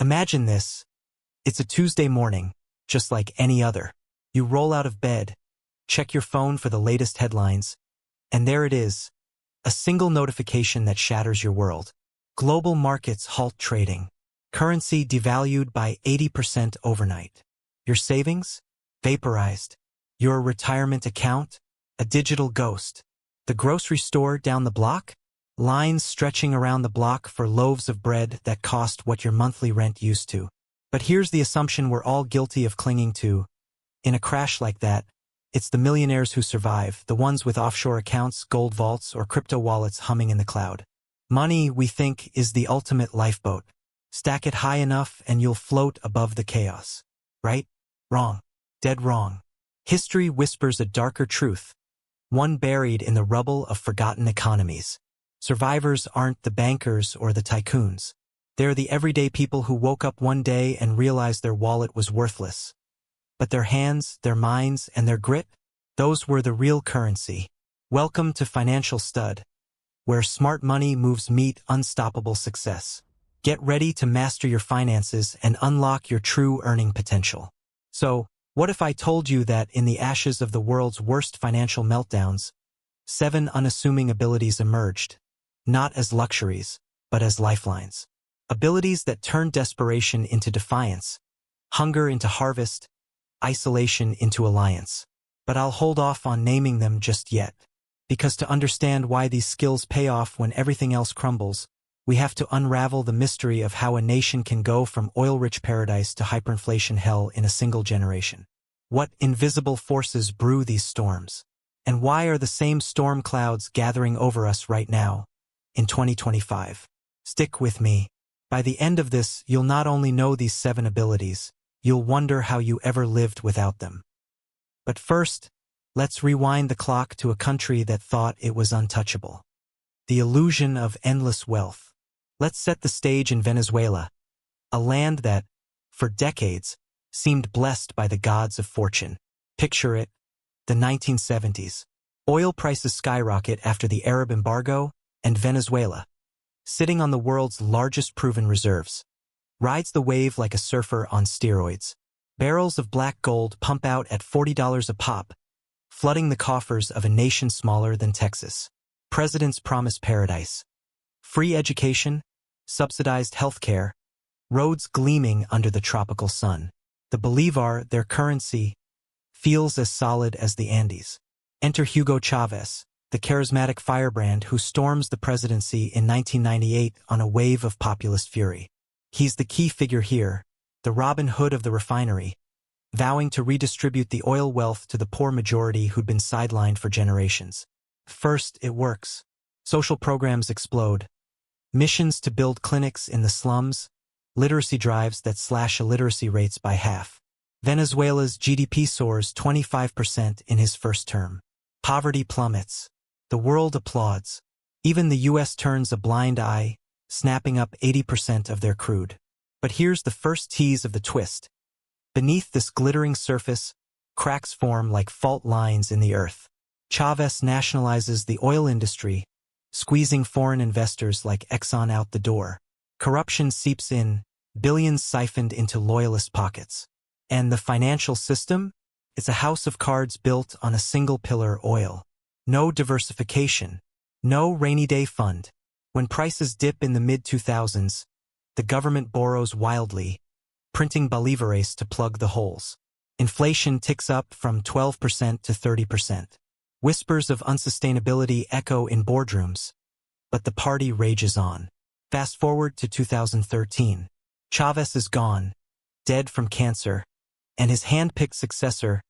Imagine this. It's a Tuesday morning, just like any other. You roll out of bed, check your phone for the latest headlines, and there it is, a single notification that shatters your world. Global markets halt trading. Currency devalued by 80% overnight. Your savings? Vaporized. Your retirement account? A digital ghost. The grocery store down the block? Lines stretching around the block for loaves of bread that cost what your monthly rent used to. But here's the assumption we're all guilty of clinging to. In a crash like that, it's the millionaires who survive, the ones with offshore accounts, gold vaults, or crypto wallets humming in the cloud. Money, we think, is the ultimate lifeboat. Stack it high enough and you'll float above the chaos. Right? Wrong. Dead wrong. History whispers a darker truth, one buried in the rubble of forgotten economies. Survivors aren't the bankers or the tycoons. They're the everyday people who woke up one day and realized their wallet was worthless. But their hands, their minds, and their grit, those were the real currency. Welcome to Financial Stud, where smart money moves meet unstoppable success. Get ready to master your finances and unlock your true earning potential. So, what if I told you that in the ashes of the world's worst financial meltdowns, 7 unassuming abilities emerged, not as luxuries, but as lifelines. Abilities that turned desperation into defiance, hunger into harvest, isolation into alliance. But I'll hold off on naming them just yet, because to understand why these skills pay off when everything else crumbles, we have to unravel the mystery of how a nation can go from oil-rich paradise to hyperinflation hell in a single generation. What invisible forces brew these storms? And why are the same storm clouds gathering over us right now, in 2025? Stick with me. By the end of this, you'll not only know these 7 abilities, you'll wonder how you ever lived without them. But first, let's rewind the clock to a country that thought it was untouchable. The illusion of endless wealth. Let's set the stage in Venezuela, a land that, for decades, seemed blessed by the gods of fortune. Picture it, the 1970s. Oil prices skyrocket after the Arab embargo, and Venezuela, sitting on the world's largest proven reserves, rides the wave like a surfer on steroids. Barrels of black gold pump out at $40 a pop, flooding the coffers of a nation smaller than Texas. Presidents promise paradise. Free education, subsidized healthcare, roads gleaming under the tropical sun. The Bolivar, their currency, feels as solid as the Andes. Enter Hugo Chavez, the charismatic firebrand who storms the presidency in 1998 on a wave of populist fury. He's the key figure here, the Robin Hood of the refinery, vowing to redistribute the oil wealth to the poor majority who'd been sidelined for generations. First, it works. Social programs explode. Missions to build clinics in the slums, literacy drives that slash illiteracy rates by half. Venezuela's GDP soars 25% in his first term. Poverty plummets. The world applauds. Even the U.S. turns a blind eye, snapping up 80% of their crude. But here's the first tease of the twist. Beneath this glittering surface, cracks form like fault lines in the earth. Chavez nationalizes the oil industry, squeezing foreign investors like Exxon out the door. Corruption seeps in, billions siphoned into loyalist pockets. And the financial system? It's a house of cards built on a single pillar: oil. No diversification. No rainy day fund. When prices dip in the mid-2000s, the government borrows wildly, printing bolivares to plug the holes. Inflation ticks up from 12% to 30%. Whispers of unsustainability echo in boardrooms, but the party rages on. Fast forward to 2013. Chavez is gone, dead from cancer, and his hand-picked successor,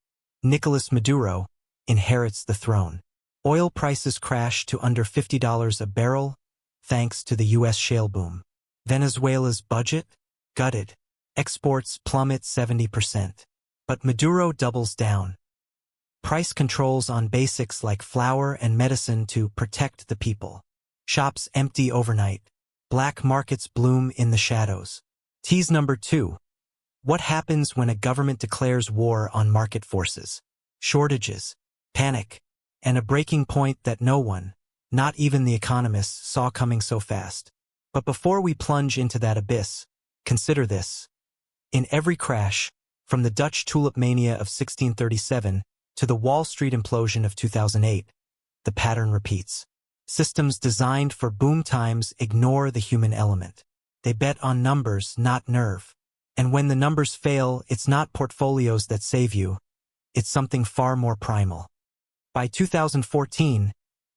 Nicolas Maduro, inherits the throne. Oil prices crash to under $50 a barrel, thanks to the U.S. shale boom. Venezuela's budget? Gutted. Exports plummet 70%. But Maduro doubles down. Price controls on basics like flour and medicine to protect the people. Shops empty overnight. Black markets bloom in the shadows. Tease number 2. What happens when a government declares war on market forces? Shortages, panic, and a breaking point that no one, not even the economists, saw coming so fast. But before we plunge into that abyss, Consider this. In every crash, from the Dutch tulip mania of 1637 to the Wall Street implosion of 2008, the pattern repeats. Systems designed for boom times ignore the human element. They bet on numbers, not nerve. And when the numbers fail, it's not portfolios that save you. It's something far more primal. By 2014,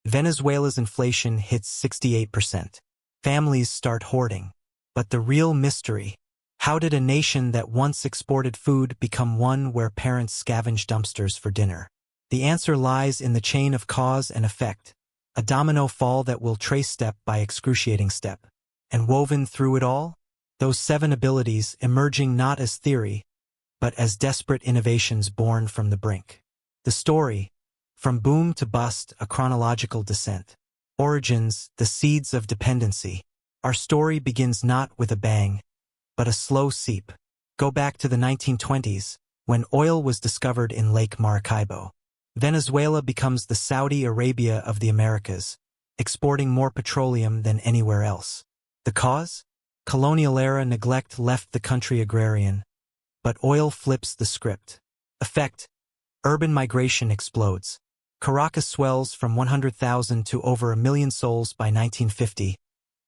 Venezuela's inflation hits 68%. Families start hoarding. But the real mystery: how did a nation that once exported food become one where parents scavenge dumpsters for dinner? The answer lies in the chain of cause and effect, a domino fall that will trace step by excruciating step. And woven through it all, those 7 abilities emerging not as theory, but as desperate innovations born from the brink. The story, from boom to bust, a chronological descent. Origins, the seeds of dependency. Our story begins not with a bang, but a slow seep. Go back to the 1920s, when oil was discovered in Lake Maracaibo. Venezuela becomes the Saudi Arabia of the Americas, exporting more petroleum than anywhere else. The cause? Colonial-era neglect left the country agrarian, but oil flips the script. Effect: urban migration explodes. Caracas swells from 100,000 to over 1 million souls by 1950,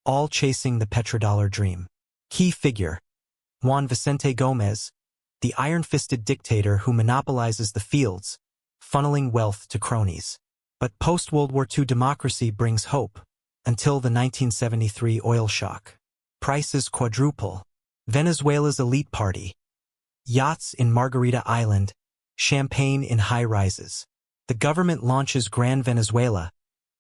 all chasing the petrodollar dream. Key figure: Juan Vicente Gómez, the iron-fisted dictator who monopolizes the fields, funneling wealth to cronies. But post-World War II democracy brings hope, until the 1973 oil shock. Prices quadruple. Venezuela's elite party. Yachts in Margarita Island, champagne in high-rises. The government launches Gran Venezuela,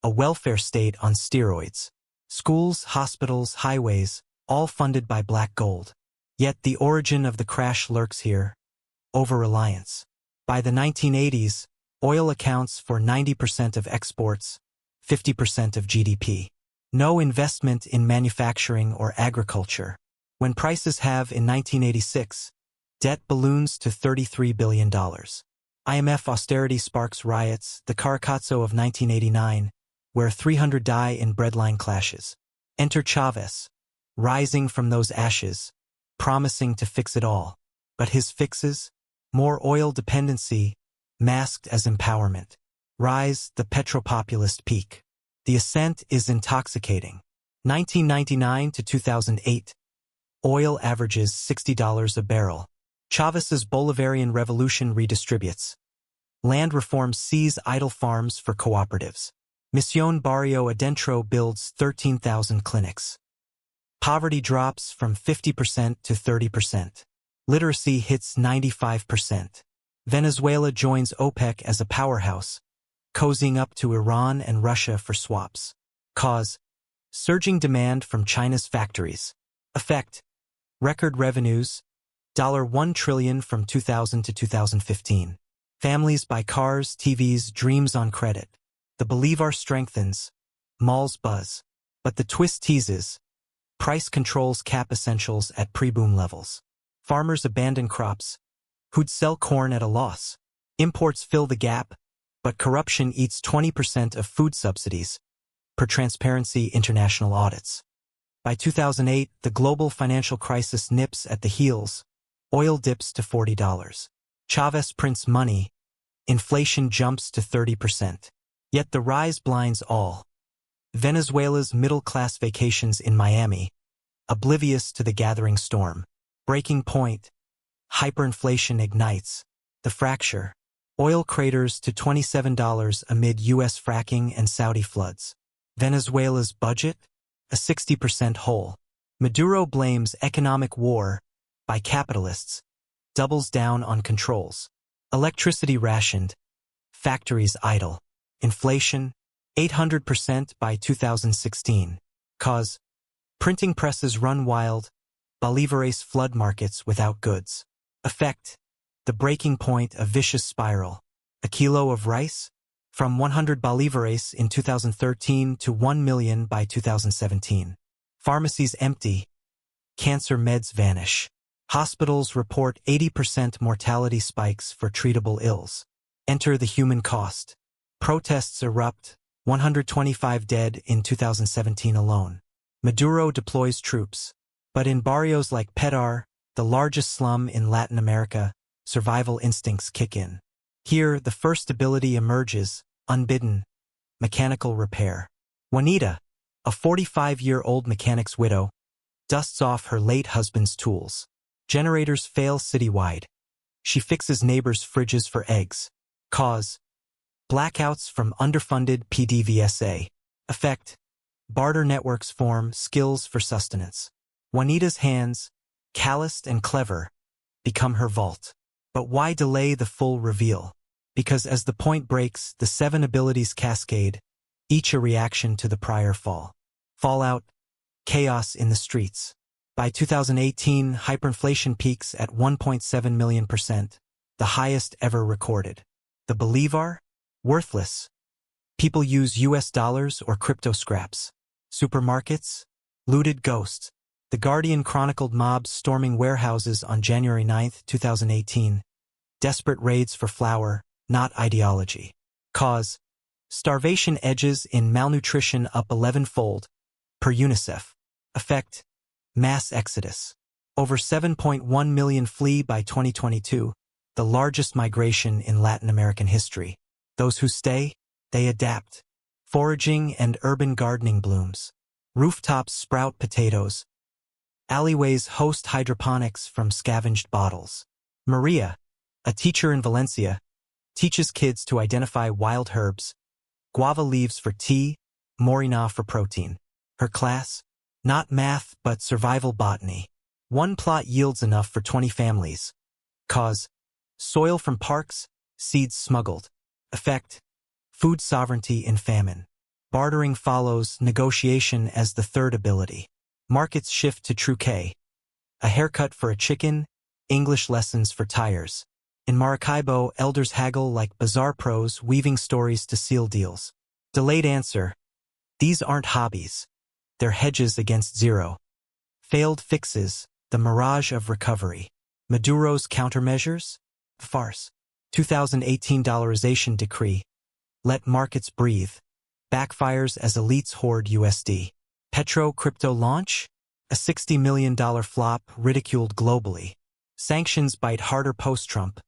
a welfare state on steroids. Schools, hospitals, highways, all funded by black gold. Yet the origin of the crash lurks here: over-reliance. By the 1980s, oil accounts for 90% of exports, 50% of GDP. No investment in manufacturing or agriculture. When prices halve in 1986, debt balloons to $33 billion. IMF austerity sparks riots, the Caracazo of 1989, where 300 die in breadline clashes. Enter Chavez, rising from those ashes, promising to fix it all. But his fixes? More oil dependency, masked as empowerment. Rise, the petropopulist peak. The ascent is intoxicating. 1999 to 2008. Oil averages $60 a barrel. Chavez's Bolivarian revolution redistributes. Land reforms seize idle farms for cooperatives. Misión Barrio Adentro builds 13,000 clinics. Poverty drops from 50% to 30%. Literacy hits 95%. Venezuela joins OPEC as a powerhouse, cozying up to Iran and Russia for swaps. Cause: surging demand from China's factories. Effect: record revenues, $1 trillion from 2000 to 2015. Families buy cars, TVs, dreams on credit. The bolivar strengthens, malls buzz. But the twist teases: price controls cap essentials at pre-boom levels. Farmers abandon crops, who'd sell corn at a loss. Imports fill the gap, but corruption eats 20% of food subsidies, per Transparency International audits. By 2008, the global financial crisis nips at the heels. Oil dips to $40. Chavez prints money. Inflation jumps to 30%. Yet the rise blinds all. Venezuela's middle-class vacations in Miami, oblivious to the gathering storm. Breaking point. Hyperinflation ignites. The fracture. Oil craters to $27 amid U.S. fracking and Saudi floods. Venezuela's budget? A 60% hole. Maduro blames economic war by capitalists, doubles down on controls. Electricity rationed. Factories idle. Inflation? 800% by 2016. Cause: printing presses run wild. Bolivares flood markets without goods. Effect: the breaking point, a vicious spiral. A kilo of rice? From 100 bolivares in 2013 to 1 million by 2017. Pharmacies empty. Cancer meds vanish. Hospitals report 80% mortality spikes for treatable ills. Enter the human cost. Protests erupt, 125 dead in 2017 alone. Maduro deploys troops, But in barrios like Pedar, the largest slum in Latin America, survival instincts kick in. Here, the first ability emerges, unbidden: mechanical repair. Juanita, a 45-year-old mechanic's widow, dusts off her late husband's tools. Generators fail citywide. She fixes neighbors' fridges for eggs. Cause: blackouts from underfunded PDVSA. Effect: barter networks form, skills for sustenance. Juanita's hands, calloused and clever, become her vault. But why delay the full reveal? Because as the point breaks, the 7 abilities cascade, each a reaction to the prior fall. Fallout: chaos in the streets. By 2018, hyperinflation peaks at 1.7 million%, the highest ever recorded. The Bolivar? Worthless. People use US dollars or crypto scraps. Supermarkets? Looted ghosts. The Guardian chronicled mobs storming warehouses on January 9, 2018. Desperate raids for flour, not ideology. Cause: starvation edges in malnutrition up 11-fold, per UNICEF. Effect: mass exodus. Over 7.1 million flee by 2022, the largest migration in Latin American history. Those who stay, they adapt. Foraging and urban gardening blooms. Rooftops sprout potatoes. Alleyways host hydroponics from scavenged bottles. Maria, a teacher in Valencia, teaches kids to identify wild herbs: guava leaves for tea, morina for protein. Her class? Not math, but survival botany. One plot yields enough for 20 families. Cause: soil from parks, seeds smuggled. Effect: food sovereignty in famine. Bartering follows, negotiation as the third ability. Markets shift to truque: a haircut for a chicken, English lessons for tires. In Maracaibo, elders haggle like bazaar pros, weaving stories to seal deals. Delayed answer: these aren't hobbies. They're hedges against zero. Failed fixes: the mirage of recovery. Maduro's countermeasures? Farce. 2018 dollarization decree: let markets breathe. Backfires as elites hoard USD. Petro crypto launch? A $60 million flop ridiculed globally. Sanctions bite harder post-Trump.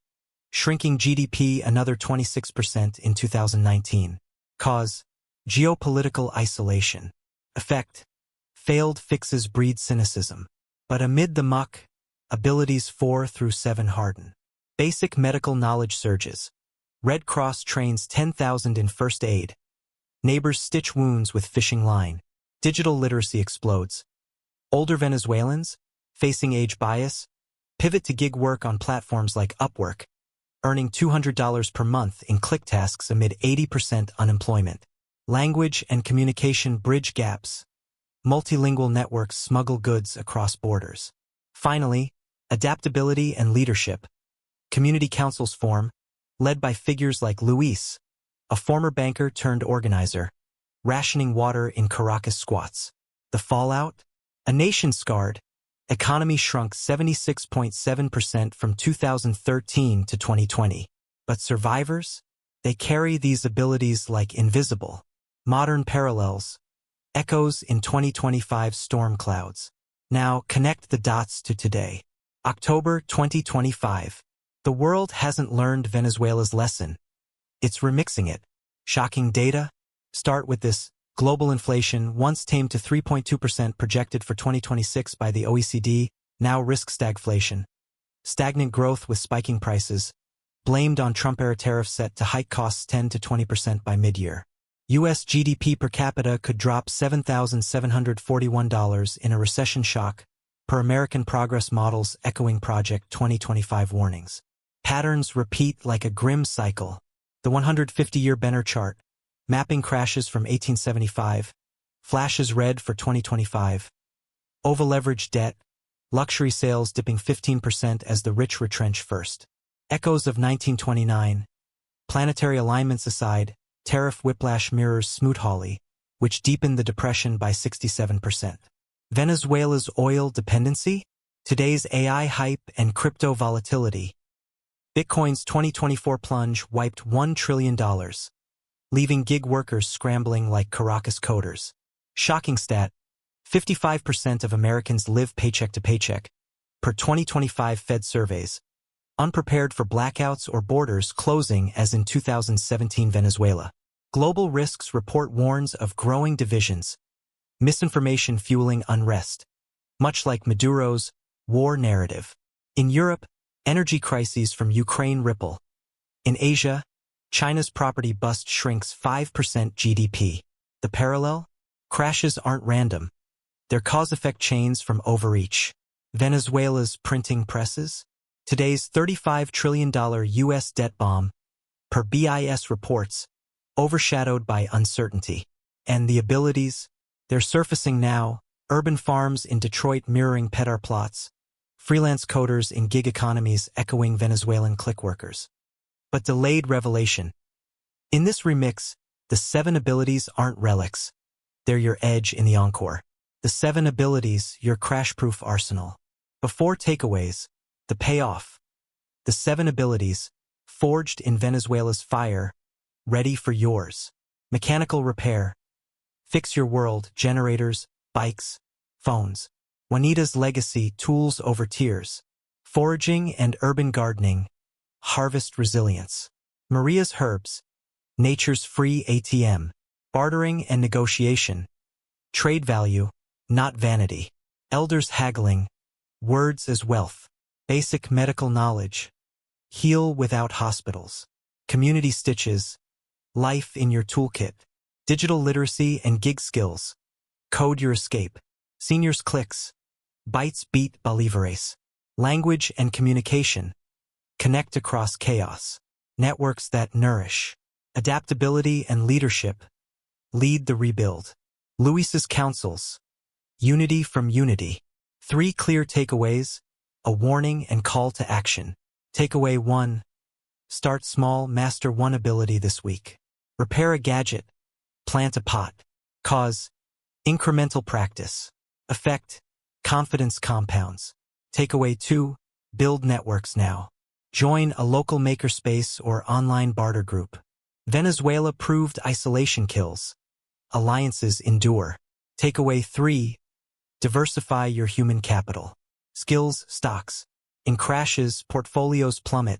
Shrinking GDP another 26% in 2019. Cause: geopolitical isolation. Effect: failed fixes breed cynicism. But amid the muck, abilities 4 through 7 harden. Basic medical knowledge surges. Red Cross trains 10,000 in first aid. Neighbors stitch wounds with fishing line. Digital literacy explodes. Older Venezuelans, facing age bias, pivot to gig work on platforms like Upwork, earning $200 per month in click tasks amid 80% unemployment. Language and communication bridge gaps. Multilingual networks smuggle goods across borders. Finally, adaptability and leadership. Community councils form, led by figures like Luis, a former banker turned organizer, rationing water in Caracas squats. The fallout? A nation scarred. Economy shrunk 76.7% from 2013 to 2020. But survivors? They carry these abilities like invisible. Modern parallels. Echoes in 2025 storm clouds. Now connect the dots to today. October 2025. The world hasn't learned Venezuela's lesson. It's remixing it. Shocking data? Start with this. Global inflation, once tamed to 3.2% projected for 2026 by the OECD, now risks stagflation. Stagnant growth with spiking prices, blamed on Trump-era tariffs set to hike costs 10 to 20% by mid-year. U.S. GDP per capita could drop $7,741 in a recession shock, per American Progress Models echoing Project 2025 warnings. Patterns repeat like a grim cycle. The 150-year Benner chart, mapping crashes from 1875, flashes red for 2025. Over-leveraged debt, luxury sales dipping 15% as the rich retrench first. Echoes of 1929. Planetary alignments aside, tariff whiplash mirrors Smoot-Hawley, which deepened the depression by 67%. Venezuela's oil dependency? Today's AI hype and crypto volatility. Bitcoin's 2024 plunge wiped $1 trillion, leaving gig workers scrambling like Caracas coders. Shocking stat: 55% of Americans live paycheck to paycheck, per 2025 Fed surveys, unprepared for blackouts or borders closing as in 2017 Venezuela. Global Risks Report warns of growing divisions, misinformation fueling unrest, much like Maduro's war narrative. In Europe, energy crises from Ukraine ripple. In Asia, China's property bust shrinks 5% GDP. The parallel? Crashes aren't random. They're cause-effect chains from overreach. Venezuela's printing presses? Today's $35 trillion U.S. debt bomb, per BIS reports, overshadowed by uncertainty. And the abilities? They're surfacing now, urban farms in Detroit mirroring Petar plots, freelance coders in gig economies echoing Venezuelan click workers. But delayed revelation. In this remix, the 7 abilities aren't relics. They're your edge in the encore. The 7 abilities, your crash-proof arsenal. Before takeaways, the payoff. The 7 abilities, forged in Venezuela's fire, ready for yours. Mechanical repair. Fix your world, generators, bikes, phones. Juanita's legacy, tools over tears. Foraging and urban gardening, harvest resilience. Maria's herbs, nature's free ATM. Bartering and negotiation, trade value, not vanity. Elders haggling, words as wealth. Basic medical knowledge, heal without hospitals. Community stitches, life in your toolkit. Digital literacy and gig skills, code your escape. Seniors clicks, bytes beat Bolívares. Language and communication, connect across chaos. Networks that nourish. Adaptability and leadership, lead the rebuild. Luis's counsels, unity from unity. 3 clear takeaways, a warning and call to action. Takeaway 1. Start small, master 1 ability this week. Repair a gadget, plant a pot. Cause, incremental practice. Effect, confidence compounds. Takeaway 2. Build networks now. Join a local makerspace or online barter group. Venezuela proved isolation kills. Alliances endure. Takeaway 3. Diversify your human capital. Skills, stocks. In crashes, portfolios plummet.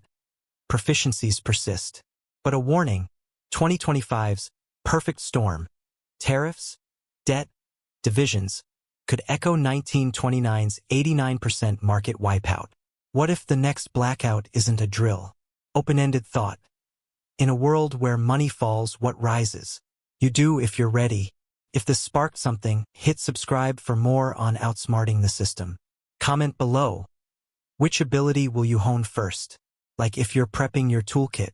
Proficiencies persist. But a warning, 2025's perfect storm. Tariffs, debt, divisions could echo 1929's 89% market wipeout. What if the next blackout isn't a drill? Open-ended thought. In a world where money falls, what rises? You do if you're ready. If this sparked something, hit subscribe for more on outsmarting the system. Comment below. Which ability will you hone first? Like if you're prepping your toolkit.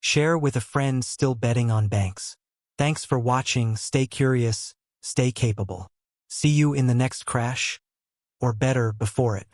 Share with a friend still betting on banks. Thanks for watching. Stay curious, stay capable. See you in the next crash, or better, before it.